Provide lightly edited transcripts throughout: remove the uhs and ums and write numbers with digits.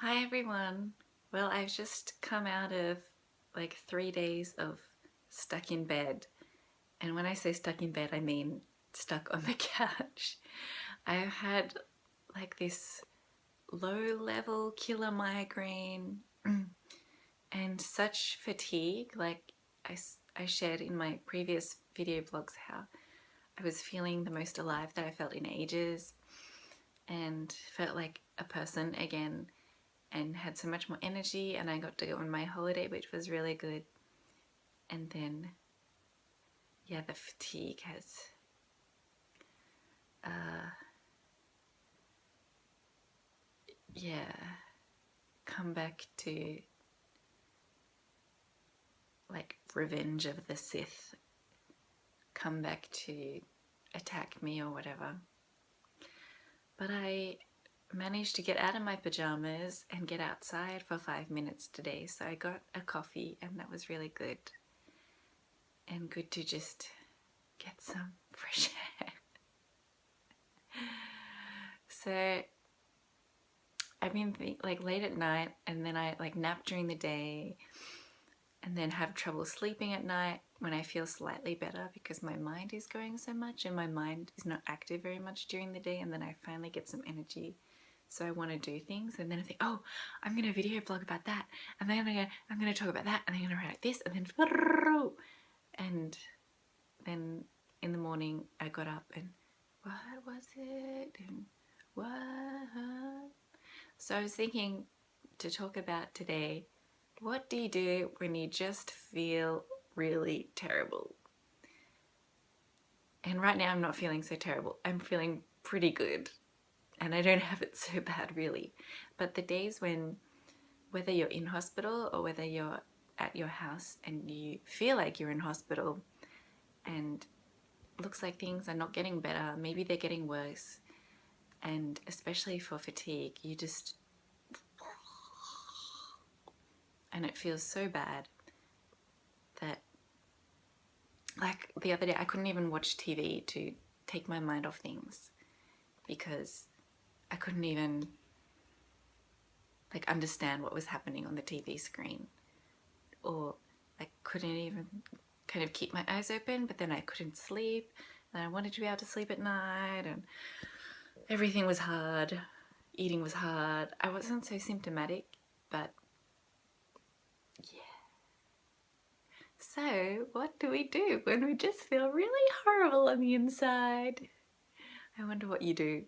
Hi everyone. Well, I've just come out of like 3 days of stuck in bed. And when I say stuck in bed, I mean stuck on the couch. I've had like this low level killer migraine and such fatigue. Like I shared in my previous video blogs how I was feeling the most alive that I felt in ages and felt like a person again and had so much more energy, and I got to go on my holiday, which was really good. And then yeah, the fatigue has yeah come back to like Revenge of the Sith, come back to attack me or whatever. But I managed to get out of my pajamas and get outside for 5 minutes today, so I got a coffee and that was really good, and good to just get some fresh air. So I've been like late at night, and then I like nap during the day, and then have trouble sleeping at night when I feel slightly better because my mind is going so much and my mind is not active very much during the day, and then I finally get some energy. So I want to do things, and then I think, oh, I'm going to video blog about that, and then I'm going to talk about that, and then I'm going to write this, and then in the morning I got up and what was it? And what? So I was thinking to talk about today, what do you do when you just feel really terrible? And right now I'm not feeling so terrible. I'm feeling pretty good, and I don't have it so bad really. But the days when, whether you're in hospital or whether you're at your house and you feel like you're in hospital and looks like things are not getting better, maybe they're getting worse, and especially for fatigue, you just, and it feels so bad that, like the other day, I couldn't even watch TV to take my mind off things because I couldn't even like understand what was happening on the TV screen, or I couldn't even kind of keep my eyes open, but then I couldn't sleep, and I wanted to be able to sleep at night, and everything was hard. Eating was hard. I wasn't so symptomatic, but yeah. So what do we do when we just feel really horrible on the inside? I wonder what you do.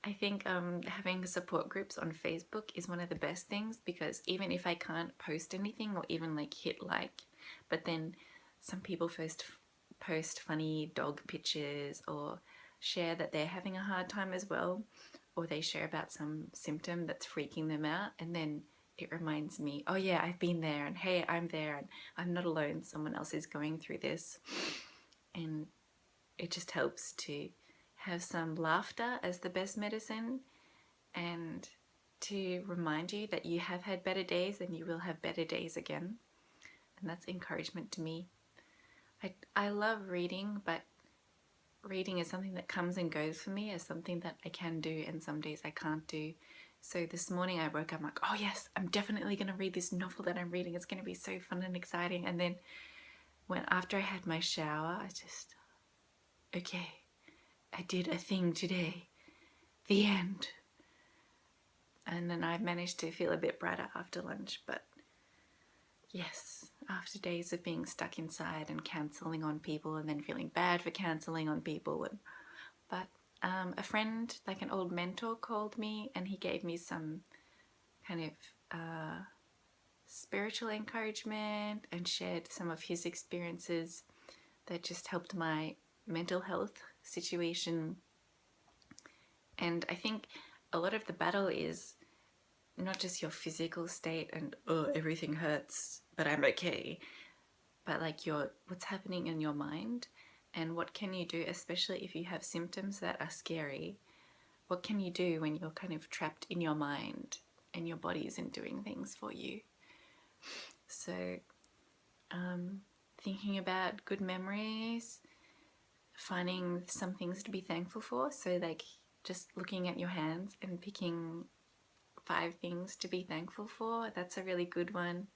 I think having support groups on Facebook is one of the best things, because even if I can't post anything or even like hit like, but then some people post funny dog pictures or share that they're having a hard time as well, or they share about some symptom that's freaking them out, and then it reminds me, oh yeah, I've been there, and hey, I'm there, and I'm not alone, someone else is going through this. And it just helps to have some laughter as the best medicine, and to remind you that you have had better days and you will have better days again. And that's encouragement to me. I love reading, but reading is something that comes and goes for me, as something that I can do and some days I can't do. So this morning I woke up, I'm like, oh yes, I'm definitely going to read this novel that I'm reading. It's going to be so fun and exciting. And then after I had my shower, I just, okay, I did a thing today. The end. And then I managed to feel a bit brighter after lunch. But yes, after days of being stuck inside and cancelling on people, and then feeling bad for cancelling on people. But a friend, like an old mentor, called me, and he gave me some kind of spiritual encouragement and shared some of his experiences that just helped my mental health situation. And I think a lot of the battle is not just your physical state and, oh, everything hurts, but I'm okay, but like what's happening in your mind, and what can you do, especially if you have symptoms that are scary. What can you do when you're kind of trapped in your mind and your body isn't doing things for you? So thinking about good memories, finding some things to be thankful for. So like just looking at your hands and picking 5 things to be thankful for. That's a really good one.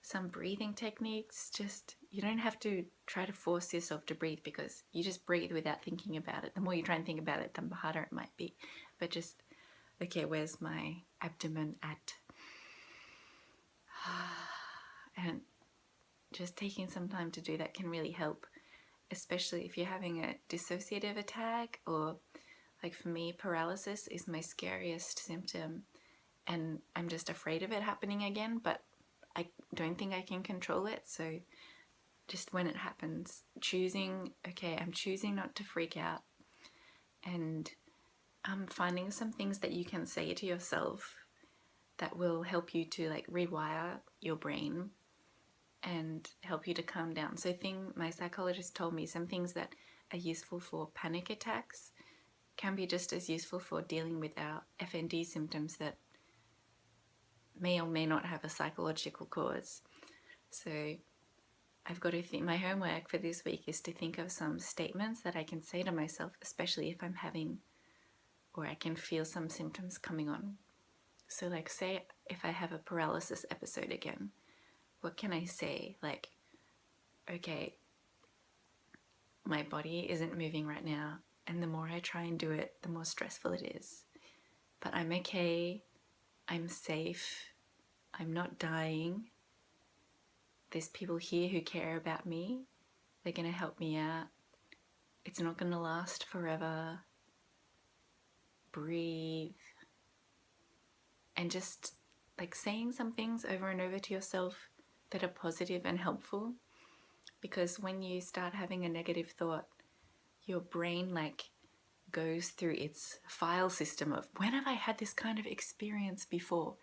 Some breathing techniques, just you don't have to try to force yourself to breathe, because you just breathe without thinking about it. The more you try and think about it, the harder it might be. But just, okay, where's my abdomen at? And just taking some time to do that can really help, especially if you're having a dissociative attack, or like for me, paralysis is my scariest symptom, and I'm just afraid of it happening again, but I don't think I can control it. So just when it happens, choosing, okay, I'm choosing not to freak out, and finding some things that you can say to yourself that will help you to like rewire your brain and help you to calm down. So my psychologist told me some things that are useful for panic attacks can be just as useful for dealing with our FND symptoms that may or may not have a psychological cause. So I've got to think, my homework for this week is to think of some statements that I can say to myself, especially if I'm having, or I can feel some symptoms coming on. So like, say if I have a paralysis episode again, what can I say? Like, okay, my body isn't moving right now, and the more I try and do it, the more stressful it is. But I'm okay, I'm safe, I'm not dying. There's people here who care about me. They're going to help me out. It's not going to last forever. Breathe. And just like saying some things over and over to yourself that are positive and helpful. Because when you start having a negative thought, your brain like goes through its file system of, when have I had this kind of experience before?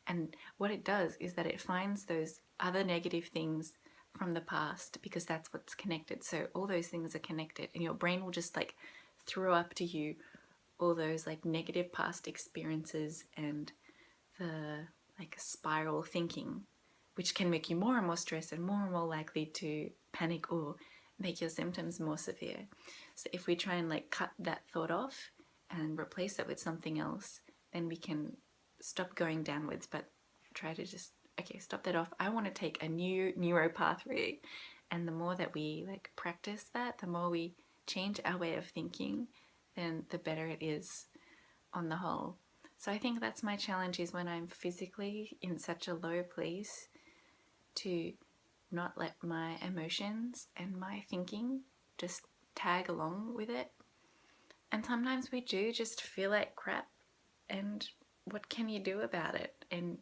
And what it does is that it finds those other negative things from the past, because that's what's connected. So all those things are connected, and your brain will just like throw up to you all those like negative past experiences and the like spiral thinking, which can make you more and more stressed and more likely to panic or make your symptoms more severe. So if we try and like cut that thought off and replace it with something else, then we can stop going downwards, but try to just, okay, stop that off. I want to take a new neuro pathway. And the more that we like practice that, the more we change our way of thinking, then the better it is on the whole. So I think that's my challenge, is when I'm physically in such a low place, to not let my emotions and my thinking just tag along with it. And sometimes we do just feel like crap, and what can you do about it? And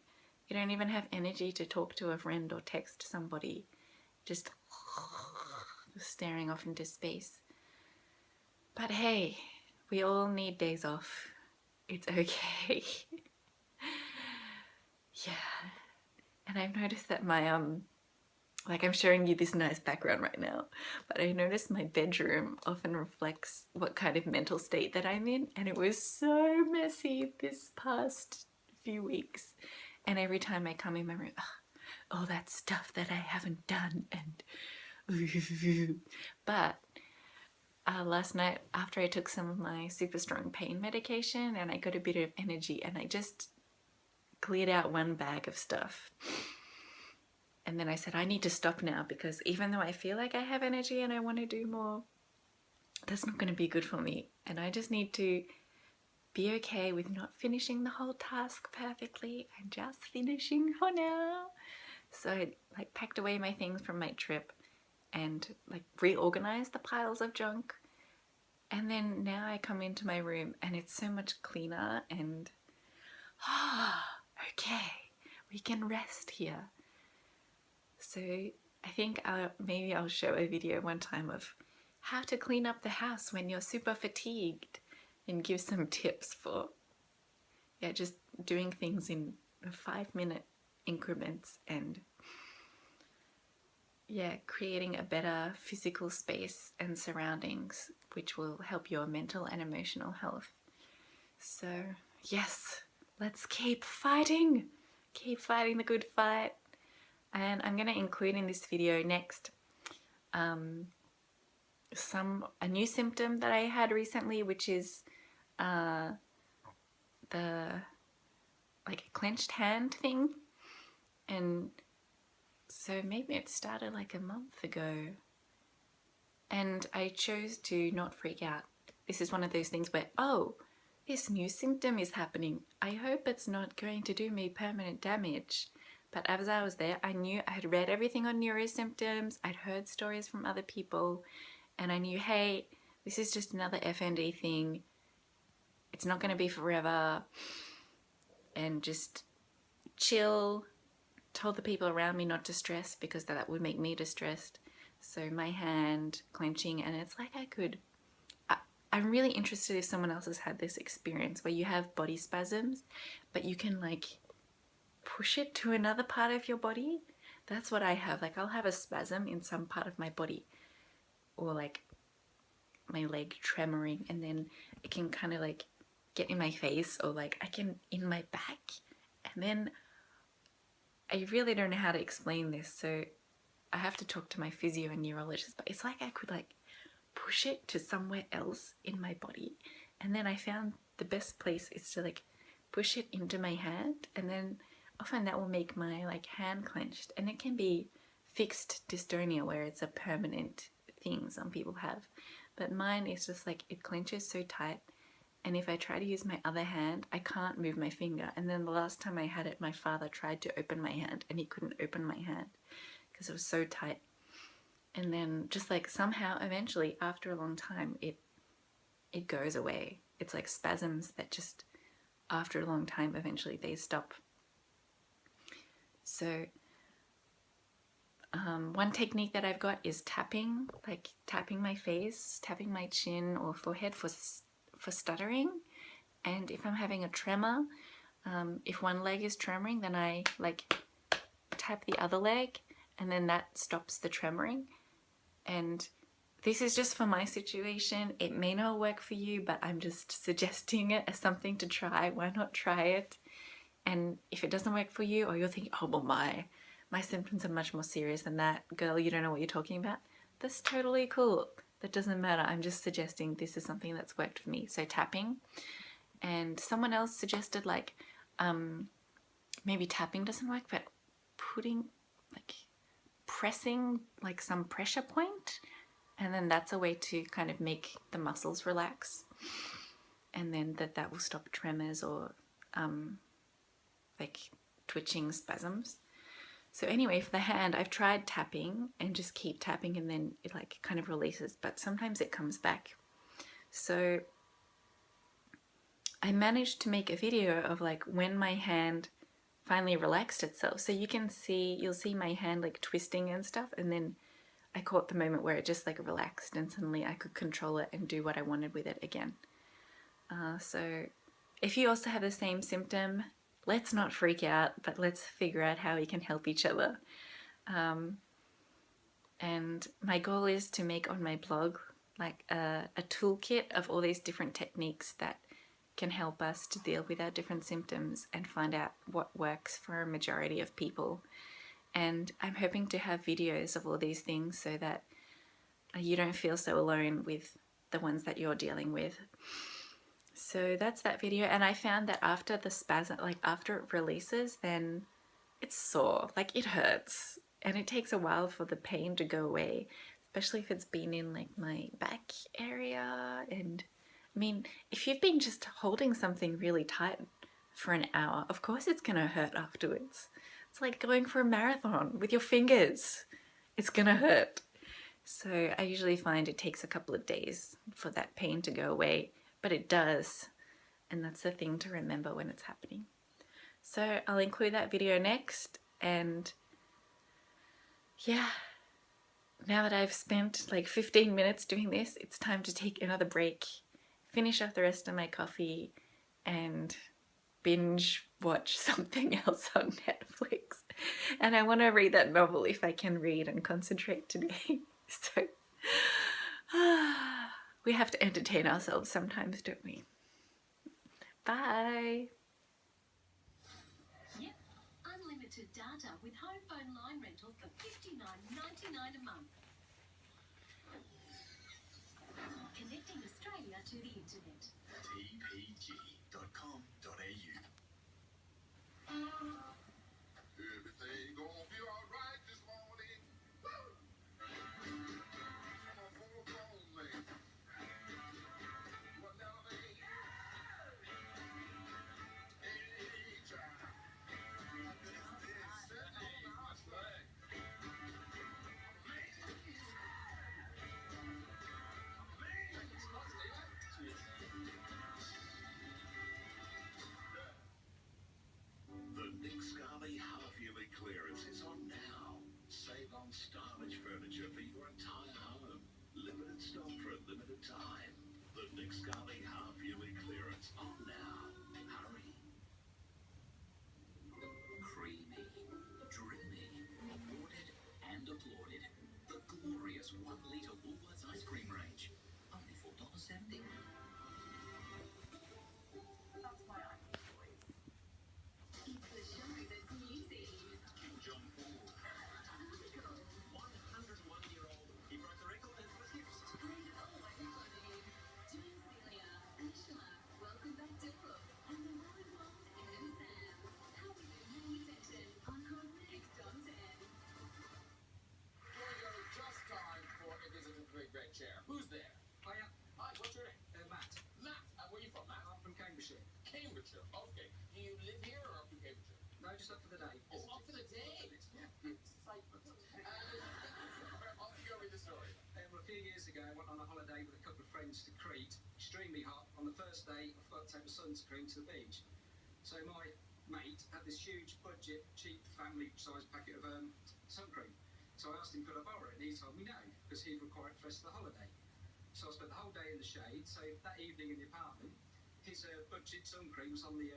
you don't even have energy to talk to a friend or text somebody, just staring off into space. But hey, we all need days off. It's okay. Yeah. And I've noticed that my like, I'm showing you this nice background right now, but I noticed my bedroom often reflects what kind of mental state that I'm in, and it was so messy this past few weeks. And every time I come in my room, all that stuff that I haven't done, and but last night, after I took some of my super strong pain medication, and I got a bit of energy, and I just cleared out one bag of stuff. And then I said, I need to stop now, because even though I feel like I have energy and I want to do more, that's not going to be good for me. And I just need to be okay with not finishing the whole task perfectly. I'm just finishing for now. So I like packed away my things from my trip and like reorganized the piles of junk. And then now I come into my room and it's so much cleaner, and okay, we can rest here. So I think maybe I'll show a video one time of how to clean up the house when you're super fatigued, and give some tips for, yeah, just doing things in 5-minute increments, and yeah, creating a better physical space and surroundings, which will help your mental and emotional health. So yes, let's keep fighting the good fight. And I'm going to include in this video next a new symptom that I had recently, which is the like a clenched hand thing. And so maybe it started like a month ago. And I chose to not freak out. This is one of those things where, oh, this new symptom is happening. I hope it's not going to do me permanent damage. But as I was there, I knew I had read everything on neurosymptoms. I'd heard stories from other people. And I knew, hey, this is just another FND thing. It's not going to be forever. And just chill. Told the people around me not to stress because that would make me distressed. So my hand clenching, and it's like I'm really interested if someone else has had this experience where you have body spasms, but you can like push it to another part of your body. That's what I have. Like I'll have a spasm in some part of my body, or like my leg tremoring, and then it can kind of like get in my face, or like I can in my back, and then I really don't know how to explain this, so I have to talk to my physio and neurologist, but it's like I could like push it to somewhere else in my body. And then I found the best place is to like push it into my hand, and then often that will make my like hand clenched. And it can be fixed dystonia where it's a permanent thing some people have, but mine is just like it clenches so tight, and if I try to use my other hand I can't move my finger. And then the last time I had it, my father tried to open my hand and he couldn't open my hand because it was so tight. And then just like somehow eventually after a long time it goes away. It's like spasms that just after a long time eventually they stop. So one technique that I've got is tapping, like tapping my face, tapping my chin or forehead for stuttering. And if I'm having a tremor, if one leg is tremoring, then I like tap the other leg, and then that stops the tremoring. And this is just for my situation. It may not work for you, but I'm just suggesting it as something to try. Why not try it? And if it doesn't work for you, or you're thinking, oh well, my symptoms are much more serious than that, girl, you don't know what you're talking about, that's totally cool. That doesn't matter. I'm just suggesting this is something that's worked for me. So tapping. And someone else suggested like maybe tapping doesn't work, but putting like pressing like some pressure point, and then that's a way to kind of make the muscles relax, and then that will stop tremors or like twitching spasms. So anyway, for the hand, I've tried tapping and just keep tapping, and then it like kind of releases, but sometimes it comes back. So I managed to make a video of like when my hand finally relaxed itself. So you'll see my hand like twisting and stuff, and then I caught the moment where it just like relaxed and suddenly I could control it and do what I wanted with it again. So if you also have the same symptom, let's not freak out, but let's figure out how we can help each other. And my goal is to make on my blog like a toolkit of all these different techniques that can help us to deal with our different symptoms and find out what works for a majority of people. And I'm hoping to have videos of all these things so that you don't feel so alone with the ones that you're dealing with. So that's that video. And I found that after the spasm, like after it releases, then it's sore, like it hurts, and it takes a while for the pain to go away, especially if it's been in like my back area. And I mean, if you've been just holding something really tight for an hour, of course it's gonna hurt afterwards. It's like going for a marathon with your fingers. It's gonna hurt. So I usually find it takes a couple of days for that pain to go away, but it does. And that's the thing to remember when it's happening. So I'll include that video next. And yeah, now that I've spent like 15 minutes doing this, it's time to take another break, finish off the rest of my coffee, and binge watch something else on Netflix. And I want to read that novel if I can read and concentrate today. So we have to entertain ourselves sometimes, don't we? Bye. Yep, unlimited data with home phone line rental for $59.99 a month. Connecting Australia to the internet. tpg.com.au on stylish furniture for your entire home. Limited stock for a limited time. The Nick Scully half-yearly clearance on now. Hurry. Creamy, dreamy, awarded and applauded. The glorious 1 litre Woolworths ice cream range. Only $4.70. That's why I love boys. It's the show that's music. Kim Jong-un. 101-year-old. He broke the record and refused. And always funny. Join Celia, Angela, welcome back to Brooke, and the Rolling World Ed and Sam. How we been paying attention on Cosmetics Top 10. Just time for a visit to the Big Red Chair. Who's there? Hiya, Hi, what's your name? Matt. Matt. Where are you from, Matt? I'm from Cambridgeshire. Cambridgeshire. Okay. Do you live here or up in Cambridgeshire? No, just up for the day. Oh, up for the day. Yeah. Excitement. Off you go with the story. Well, a few years ago, I went on a holiday with a couple of friends to Crete. Extremely hot. On the first day, I forgot to take my sunscreen to the beach. So my mate had this huge budget, cheap family-sized packet of sun cream. So I asked him, could I borrow it? And he told me no, because he'd require it for the rest of the holiday. So I spent the whole day in the shade. So that evening in the apartment, his budget sun cream was on the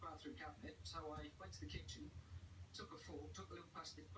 bathroom cabinet. So I went to the kitchen, took a fork, took the little plastic